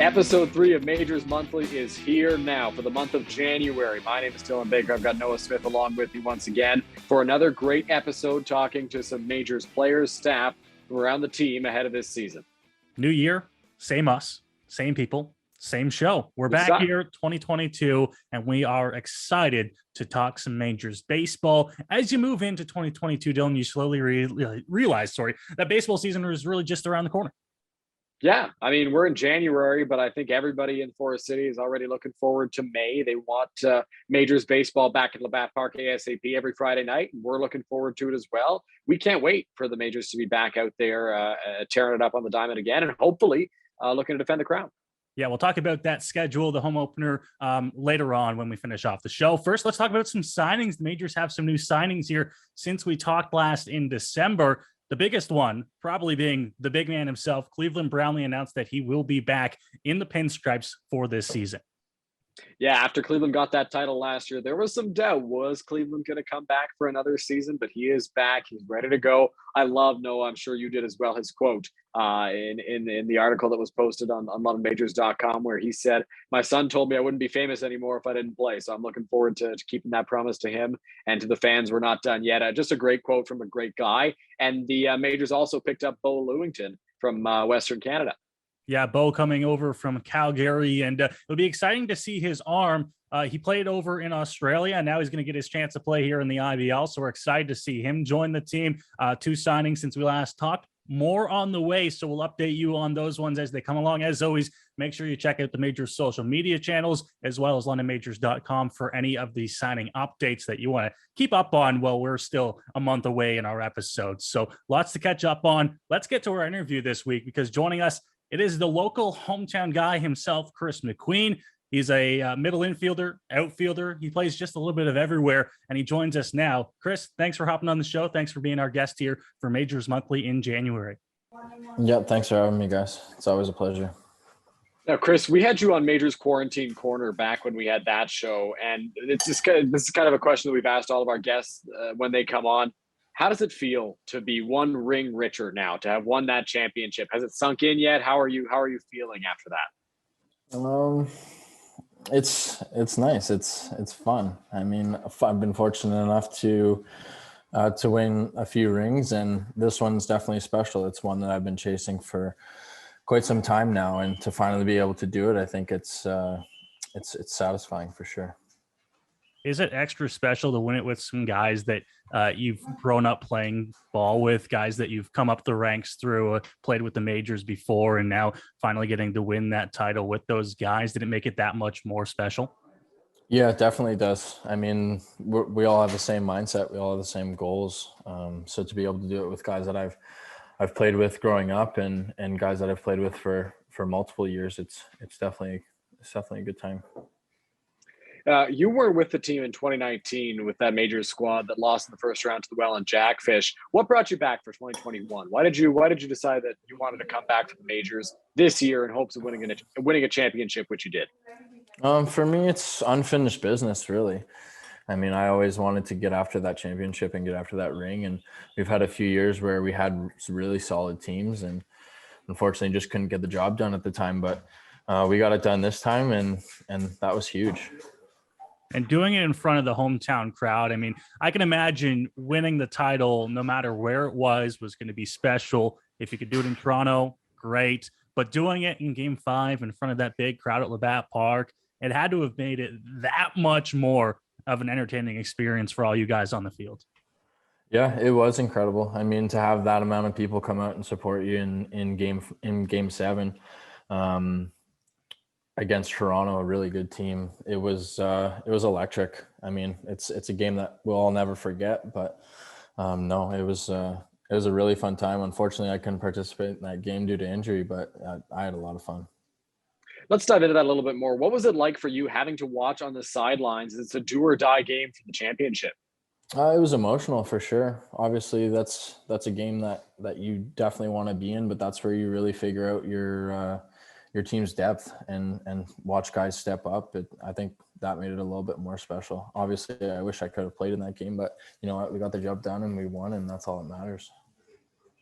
Episode 3 of Majors Monthly is here now for the month of January. My name is Dylan Baker. I've got Noah Smith along with me once again for another great episode talking to some Majors players, staff from around the team ahead of this season. New year, same us, same people, same show. We're back here, 2022, and we are excited to talk some Majors baseball. As you move into 2022, Dylan, you slowly realize that baseball season is really just around the corner. Yeah, I mean, we're in January, but I think everybody in Forest City is already looking forward to May. They want Majors baseball back at Labatt Park ASAP every Friday night, and we're looking forward to it as well. We can't wait for the Majors to be back out there tearing it up on the diamond again, and hopefully looking to defend the crown. Yeah, we'll talk about that schedule, the home opener, later on when we finish off the show. First, let's talk about some signings. The Majors have some new signings here since we talked last in December. The biggest one probably being the big man himself. Cleveland Brownlee announced that he will be back in the pinstripes for this season. Yeah, after Cleveland got that title last year, there was some doubt. Was Cleveland going to come back for another season? But he is back. He's ready to go. I love Noah. I'm sure you did as well. His quote in the article that was posted on LondonMajors.com, where he said, "My son told me I wouldn't be famous anymore if I didn't play." So I'm looking forward to keeping that promise to him and to the fans. We're not done yet. Just a great quote from a great guy. And the Majors also picked up Beau Lewington from Western Canada. Yeah, Beau coming over from Calgary, and it'll be exciting to see his arm. He played over in Australia, and now he's going to get his chance to play here in the IBL. So we're excited to see him join the team. 2 signings since we last talked. More on the way, so we'll update you on those ones as they come along. As always, make sure you check out the Majors social media channels as well as LondonMajors.com for any of the signing updates that you want to keep up on while we're still a month away in our episodes. So lots to catch up on. Let's get to our interview this week, because joining us, it is the local hometown guy himself, Chris McQueen. He's a middle infielder, outfielder. He plays just a little bit of everywhere, and he joins us now. Chris, thanks for hopping on the show. Thanks for being our guest here for Majors Monthly in January. Yep, thanks for having me, guys. It's always a pleasure. Now, Chris, we had you on Majors Quarantine Corner back when we had that show, and this is kind of a question that we've asked all of our guests when they come on. How does it feel to be one ring richer now, to have won that championship? Has it sunk in yet? How are you feeling after that? It's nice. It's fun. I mean, I've been fortunate enough to win a few rings, and this one's definitely special. It's one that I've been chasing for quite some time now, and to finally be able to do it, I think it's satisfying for sure. Is it extra special to win it with some guys that you've grown up playing ball with, guys that you've come up the ranks through, played with the Majors before, and now finally getting to win that title with those guys? Did it make it that much more special? Yeah, it definitely does. I mean, we all have the same mindset. We all have the same goals. So to be able to do it with guys that I've played with growing up and guys that I've played with for multiple years, it's definitely a good time. You were with the team in 2019 with that Majors squad that lost in the first round to the Welland Jackfish. What brought you back for 2021? Why did you decide that you wanted to come back for the Majors this year in hopes of winning a championship, which you did? For me, it's unfinished business, really. I mean, I always wanted to get after that championship and get after that ring, and we've had a few years where we had some really solid teams, and unfortunately, just couldn't get the job done at the time. But we got it done this time, and that was huge. And doing it in front of the hometown crowd, I mean, I can imagine winning the title, no matter where it was going to be special. If you could do it in Toronto, great. But doing it in Game 5 in front of that big crowd at Labatt Park, it had to have made it that much more of an entertaining experience for all you guys on the field. Yeah, it was incredible. I mean, to have that amount of people come out and support you in Game 7. Against Toronto, a really good team. It was electric. I mean, it's a game that we'll all never forget. But no, it was a really fun time. Unfortunately, I couldn't participate in that game due to injury, but I had a lot of fun. Let's dive into that a little bit more. What was it like for you having to watch on the sidelines? It's a do or die game for the championship. It was emotional for sure. Obviously, that's a game that you definitely want to be in, but that's where you really figure out your team's depth and watch guys step up. I think that made it a little bit more special. Obviously, I wish I could have played in that game, but you know what? We got the job done and we won, and that's all that matters.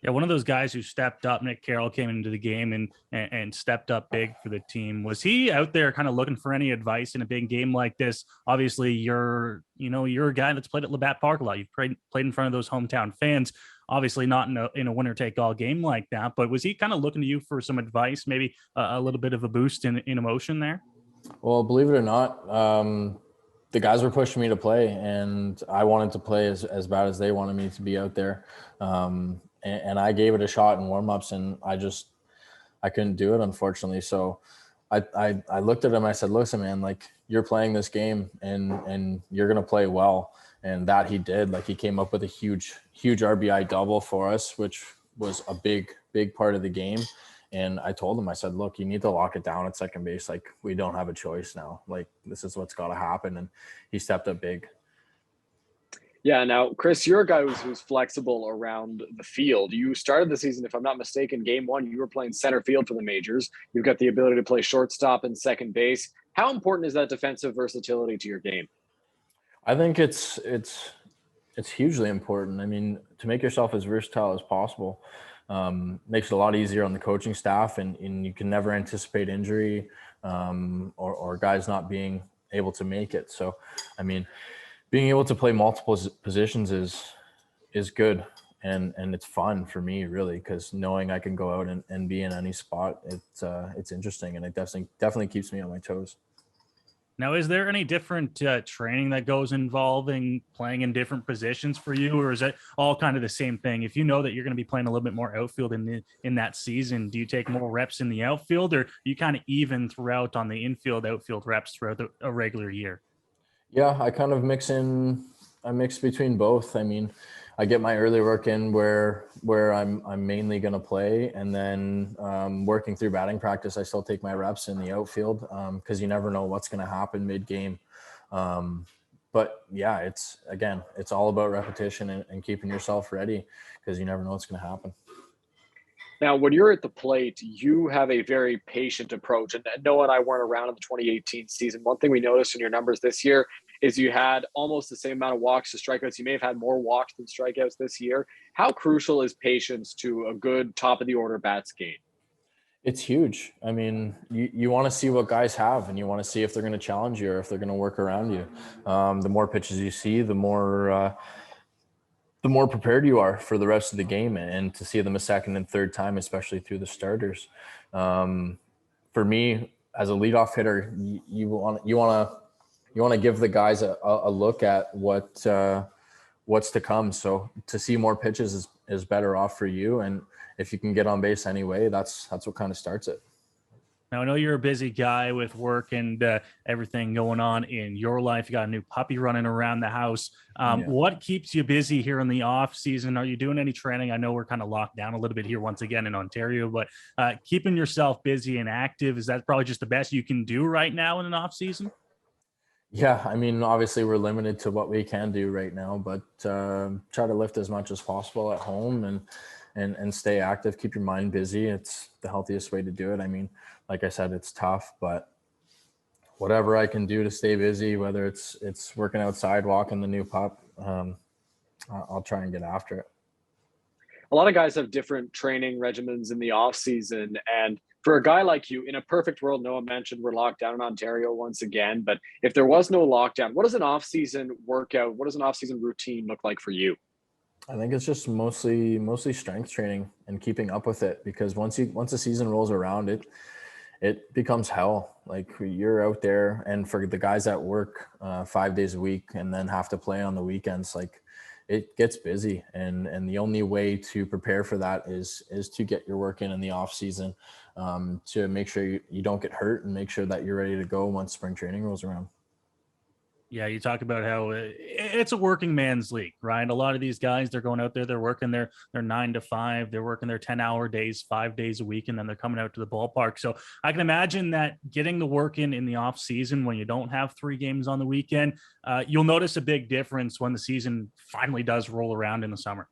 Yeah, one of those guys who stepped up. Nick Carroll came into the game and stepped up big for the team. Was he out there kind of looking for any advice in a big game like this? Obviously, you're a guy that's played at Labatt Park a lot. You've played in front of those hometown fans. Obviously, not in a winner take all game like that. But was he kind of looking to you for some advice, maybe a little bit of a boost in emotion there? Well, believe it or not, the guys were pushing me to play, and I wanted to play as bad as they wanted me to be out there. And I gave it a shot in warmups, and I couldn't do it, unfortunately. So I looked at him. I said, "Listen, man, like, you're playing this game, and you're gonna play well." And that he did. Like, he came up with a huge RBI double for us, which was a big part of the game. And I told him, I said, "Look, you need to lock it down at second base. Like, we don't have a choice now. Like, this is what's got to happen." And he stepped up big. Yeah, now, Chris, you're a guy who's flexible around the field. You started the season, if I'm not mistaken, game one, you were playing center field for the majors. You've got the ability to play shortstop and second base. How important is that defensive versatility to your game? I think it's hugely important. I mean, to make yourself as versatile as possible makes it a lot easier on the coaching staff, and you can never anticipate injury or guys not being able to make it. So, I mean, being able to play multiple positions is good, and it's fun for me, really, because knowing I can go out and be in any spot, it's interesting, and it definitely keeps me on my toes. Now, is there any different training that goes involving playing in different positions for you, or is it all kind of the same thing? If you know that you're going to be playing a little bit more outfield in that season, do you take more reps in the outfield, or you kind of even throughout on the infield, outfield reps throughout a regular year? Yeah, I kind of mix between both. I mean, I get my early work in where I'm mainly going to play, and then working through batting practice, I still take my reps in the outfield because you never know what's going to happen mid game. But yeah, it's all about repetition and keeping yourself ready, because you never know what's going to happen. Now, when you're at the plate, you have a very patient approach. And Noah and I weren't around in the 2018 season. One thing we noticed in your numbers this year is you had almost the same amount of walks to strikeouts. You may have had more walks than strikeouts this year. How crucial is patience to a good top of the order bats game? It's huge. I mean, you want to see what guys have, and you want to see if they're going to challenge you or if they're going to work around you. The more pitches you see, the more prepared you are for the rest of the game, and to see them a second and third time, especially through the starters. For me, as a leadoff hitter, you want to give the guys a look at what's to come. So to see more pitches is better off for you, and if you can get on base anyway, that's what kind of starts it. Now, I know you're a busy guy with work and everything going on in your life. You got a new puppy running around the house. What keeps you busy here in the off season? Are you doing any training? I know we're kind of locked down a little bit here once again in Ontario, but keeping yourself busy and active, is that probably just the best you can do right now in an off season? Yeah, I mean, obviously we're limited to what we can do right now, but try to lift as much as possible at home and stay active, keep your mind busy. It's the healthiest way to do it. I mean, like I said, it's tough, but whatever I can do to stay busy, whether it's working outside, walking the new pup, I'll try and get after it. A lot of guys have different training regimens in the off season, and for a guy like you, in a perfect world, Noah mentioned we're locked down in Ontario once again, but if there was no lockdown, what does an off season workout, what does an off season routine look like for you? I think it's just mostly strength training and keeping up with it, because once the season rolls around, it becomes hell. Like, you're out there, and for the guys that work 5 days a week and then have to play on the weekends, like, it gets busy, and the only way to prepare for that is to get your work in the off season, to make sure you don't get hurt and make sure that you're ready to go once spring training rolls around. Yeah, you talk about how it's a working man's league, right? A lot of these guys, they're going out there, they're working their 9 to 5, they're working their 10-hour days, 5 days a week, and then they're coming out to the ballpark. So I can imagine that getting the work in the off season when you don't have 3 games on the weekend, you'll notice a big difference when the season finally does roll around in the summer.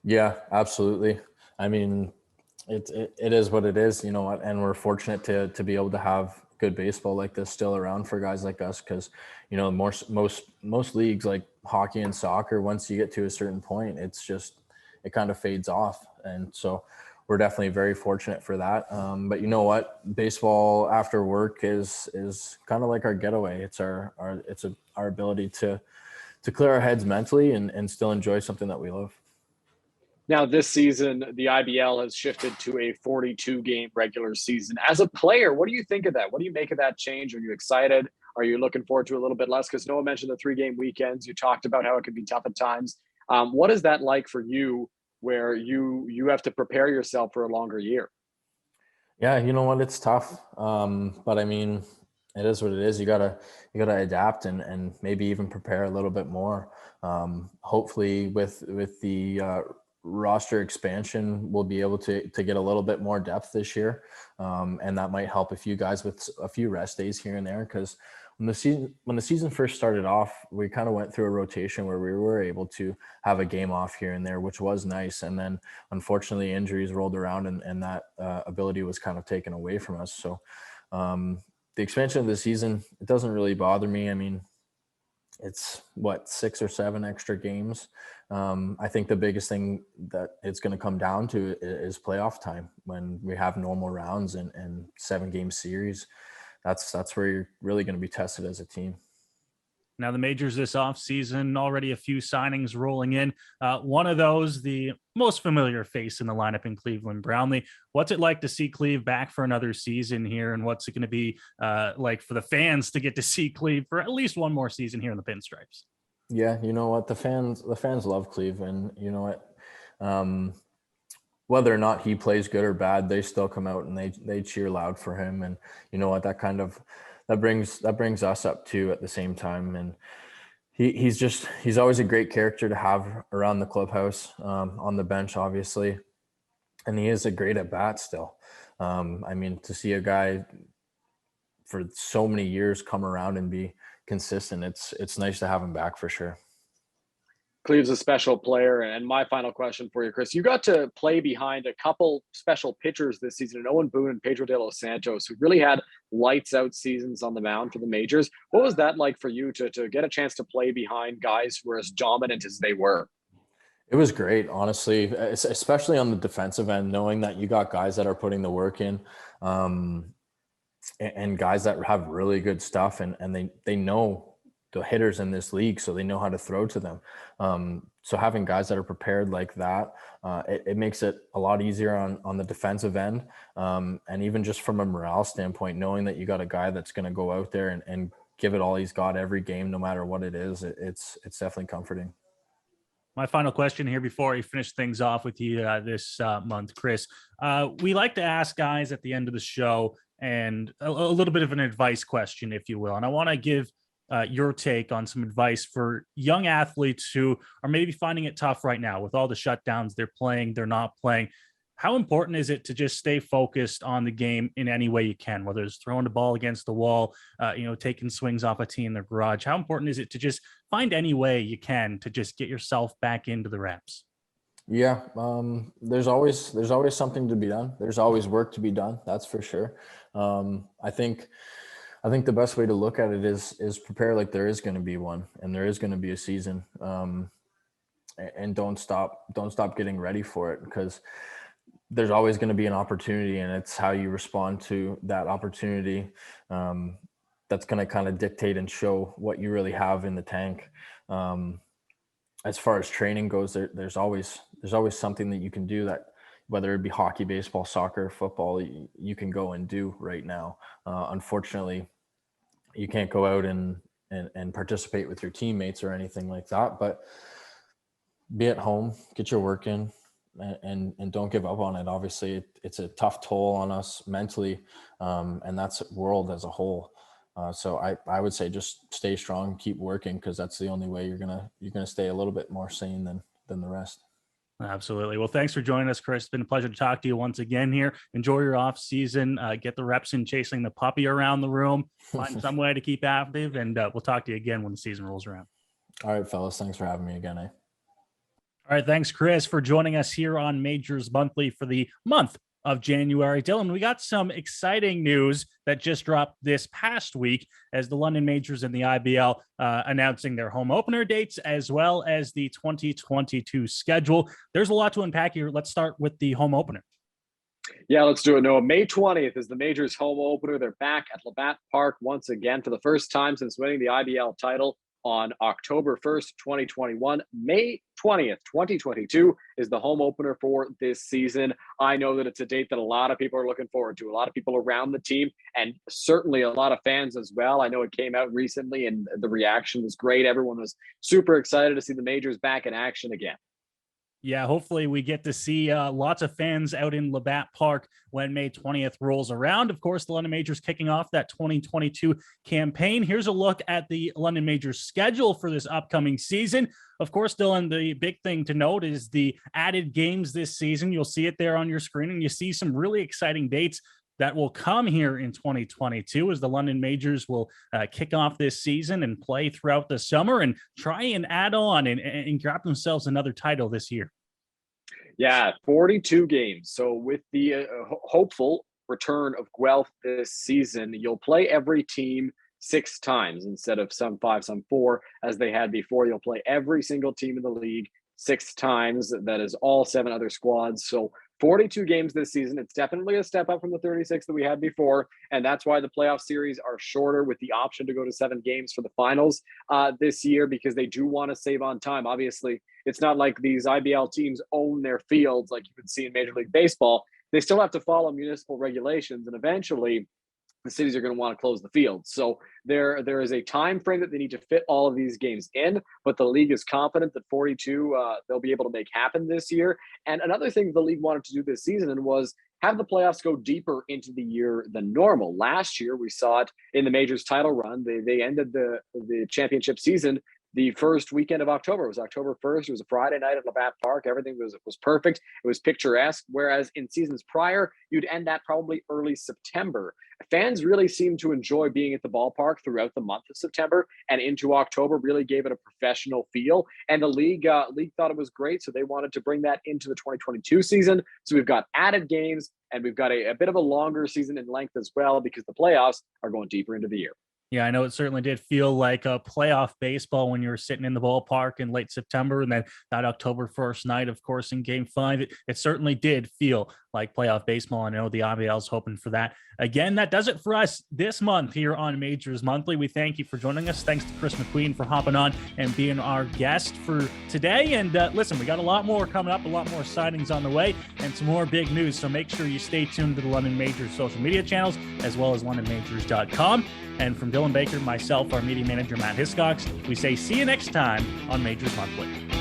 Yeah, absolutely. I mean, it is what it is, and we're fortunate to be able to have good baseball like this still around for guys like us, because most leagues like hockey and soccer, once you get to a certain point, it kind of fades off. And so we're definitely very fortunate for that. But you know what? Baseball after work is kind of like our getaway. It's our ability to clear our heads mentally and still enjoy something that we love. Now, this season, the IBL has shifted to a 42-game regular season. As a player, what do you think of that? What do you make of that change? Are you excited? Are you looking forward to a little bit less? Because Noah mentioned the 3-game weekends. You talked about how it can be tough at times. What is that like for you, where you have to prepare yourself for a longer year? Yeah, you know what? It's tough. But I mean, it is what it is. You gotta adapt and maybe even prepare a little bit more. Hopefully with the roster expansion, we'll be able to get a little bit more depth this year. And that might help a few guys with a few rest days here and there, because when the season first started off, we kind of went through a rotation where we were able to have a game off here and there, which was nice. And then unfortunately injuries rolled around and that ability was kind of taken away from us. So the expansion of the season, it doesn't really bother me. I mean, it's 6 or 7 extra games. I think the biggest thing that it's going to come down to is playoff time, when we have normal rounds and 7-game series. That's where you're really going to be tested as a team. Now, the majors this offseason, already a few signings rolling in. One of those, the most familiar face in the lineup in Cleveland, Brownlee. What's it like to see Cleve back for another season here? And what's it going to be like for the fans to get to see Cleve for at least one more season here in the Pinstripes? Yeah, you know what? The fans love Cleve, and you know what? Whether or not he plays good or bad, they still come out and they cheer loud for him. And you know what? That brings us up too at the same time. And he's always a great character to have around the clubhouse, on the bench, obviously. And he is a great at bat still. I mean, to see a guy for so many years come around and be consistent, it's nice to have him back for sure. Cleve's a special player. And my final question for you, Chris, you got to play behind a couple special pitchers this season, and Owen Boone and Pedro de los Santos, who really had lights out seasons on the mound for the majors. What was that like for you to get a chance to play behind guys who were as dominant as they were? It was great, honestly, especially on the defensive end, knowing that you got guys that are putting the work in, and guys that have really good stuff, and they know the hitters in this league, so they know how to throw to them. So having guys that are prepared like that, it makes it a lot easier on the defensive end. And even just from a morale standpoint, knowing that you got a guy that's going to go out there and give it all he's got every game, no matter what it is, it's definitely comforting. My final question here before we finish things off with you this month, Chris. We like to ask guys at the end of the show and a little bit of an advice question, if you will. And I want to give your take on some advice for young athletes who are maybe finding it tough right now with all the shutdowns. They're not playing. How important is it to just stay focused on the game in any way you can, whether it's throwing the ball against the wall, taking swings off a tee in the garage? How important is it to just find any way you can to just get yourself back into the reps? Yeah, there's always something to be done. There's always work to be done. That's for sure. I think the best way to look at it is prepare like there is going to be one, and there is going to be a season, and don't stop getting ready for it, because there's always going to be an opportunity, and it's how you respond to that opportunity that's going to kind of dictate and show what you really have in the tank. As far as training goes, there's always something that you can do, that whether it be hockey, baseball, soccer, football, you can go and do right now. Unfortunately, you can't go out and participate with your teammates or anything like that, but be at home, get your work in, and don't give up on it. Obviously it's a tough toll on us mentally, and that's world as a whole. So I would say just stay strong, keep working, because that's the only way you're gonna stay a little bit more sane than the rest. Absolutely. Well, thanks for joining us, Chris. It's been a pleasure to talk to you once again here. Enjoy your off season. Get the reps in chasing the puppy around the room. Find some way to keep active, and we'll talk to you again when the season rolls around. All right, fellas. Thanks for having me again. All right. Thanks, Chris, for joining us here on Majors Monthly for the month of January. Dylan, we got some exciting news that just dropped this past week as the London Majors and the IBL announcing their home opener dates as well as the 2022 schedule. There's a lot to unpack here. Let's start with the home opener. Yeah, let's do it, Noah. May 20th is the Majors home opener. They're back at Labatt Park once again for the first time since winning the IBL title on October 1st, 2021. May 20th, 2022 is the home opener for this season. I know that it's a date that a lot of people are looking forward to, a lot of people around the team, and certainly a lot of fans as well. I know it came out recently and the reaction was great. Everyone was super excited to see the Majors back in action again. Yeah, hopefully we get to see lots of fans out in Labatt Park when May 20th rolls around. Of course, the London Majors kicking off that 2022 campaign. Here's a look at the London Majors schedule for this upcoming season. Of course, Dylan, the big thing to note is the added games this season. You'll see it there on your screen, and you see some really exciting dates that will come here in 2022 as the London Majors will kick off this season and play throughout the summer and try and add on and grab themselves another title this year. Yeah, 42 games. So with the hopeful return of Guelph this season, you'll play every team 6 times instead of some 5, some 4 as they had before. You'll play every single team in the league 6 times. That is all 7 other squads. So 42 games this season. It's definitely a step up from the 36 that we had before. And that's why the playoff series are shorter with the option to go to 7 games for the finals this year, because they do want to save on time. Obviously, it's not like these IBL teams own their fields like you would see in Major League Baseball. They still have to follow municipal regulations, and eventually the cities are going to want to close the field. So there is a time frame that they need to fit all of these games in, but the league is confident that 42 they'll be able to make happen this year. And another thing the league wanted to do this season was have the playoffs go deeper into the year than normal. Last year, we saw it in the Majors title run. They ended the championship season the first weekend of October. It was October 1st. It was a Friday night at Labatt Park. Everything was perfect. It was picturesque. Whereas in seasons prior, you'd end that probably early September. Fans really seemed to enjoy being at the ballpark throughout the month of September and into October, really gave it a professional feel. And the league thought it was great. So they wanted to bring that into the 2022 season. So we've got added games and we've got a bit of a longer season in length as well, because the playoffs are going deeper into the year. Yeah, I know it certainly did feel like a playoff baseball when you were sitting in the ballpark in late September, and then that October 1st night, of course, in Game 5. It certainly did feel like playoff baseball. I know the IBL is hoping for that. Again, that does it for us this month here on Majors Monthly. We thank you for joining us. Thanks to Chris McQueen for hopping on and being our guest for today. And listen, we got a lot more coming up, a lot more signings on the way, and some more big news. So make sure you stay tuned to the London Majors social media channels, as well as LondonMajors.com. And from Dylan Baker, myself, our media manager, Matt Hiscox, we say see you next time on Majors Monthly.